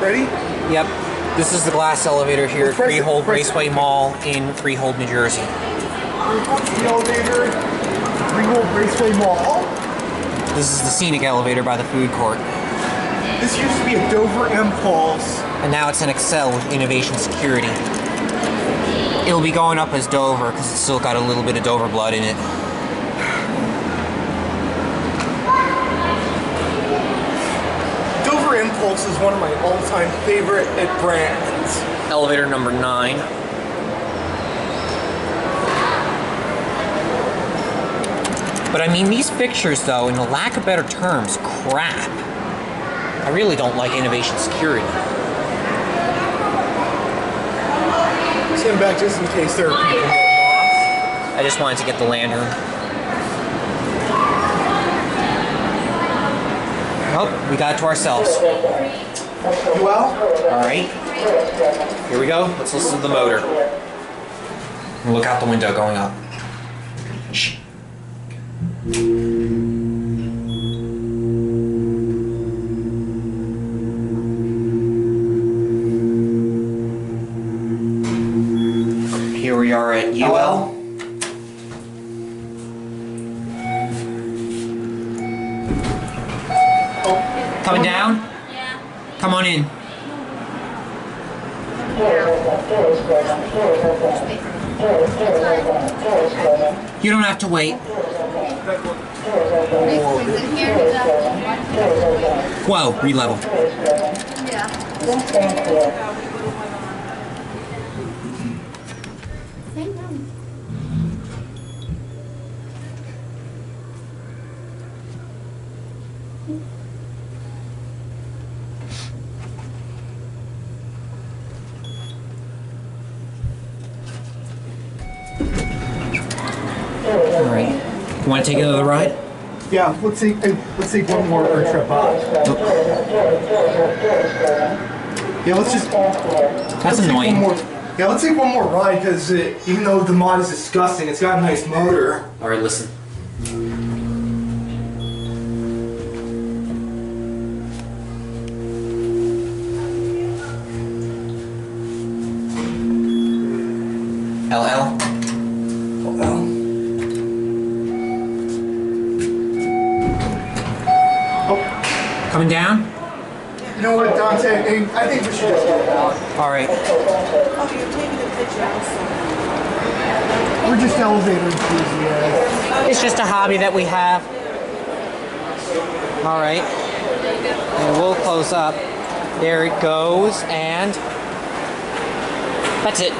Ready? Yep. This is the glass elevator here at Freehold Raceway Mall in Freehold, New Jersey. The elevator, Freehold Raceway Mall. This is the scenic elevator by the food court. This used to be a Dover Impulse. And now it's an Excel with innovation security. It'll be going up as Dover because it's still got a little bit of Dover blood in it. Dover Impulse is one of my all-time favorite brands. Elevator number 9. But I mean, these fixtures though, in the lack of better terms, crap. I really don't like innovation security. Stand back just in case there are people getting lost. I just wanted to get the lantern. Oh, we got it to ourselves. You well? Alright. Here we go. Let's listen to the motor. Look out the window going up. Shh. Here we are at UL. Coming down? Yeah. Come on in. You don't have to wait. Whoa, re-level. Alright. You want to take another ride? Yeah, let's take one more trip up. Yeah, That's annoying. Yeah, let's take one more ride because even though the mod is disgusting, it's got a nice motor. Alright, listen. LL. Coming down? You know what, Dante? I think we should just go out. Alright. Oh, you're taking a picture also. We're just elevator enthusiasts. It's just a hobby that we have. Alright. And we'll close up. There it goes, and that's it.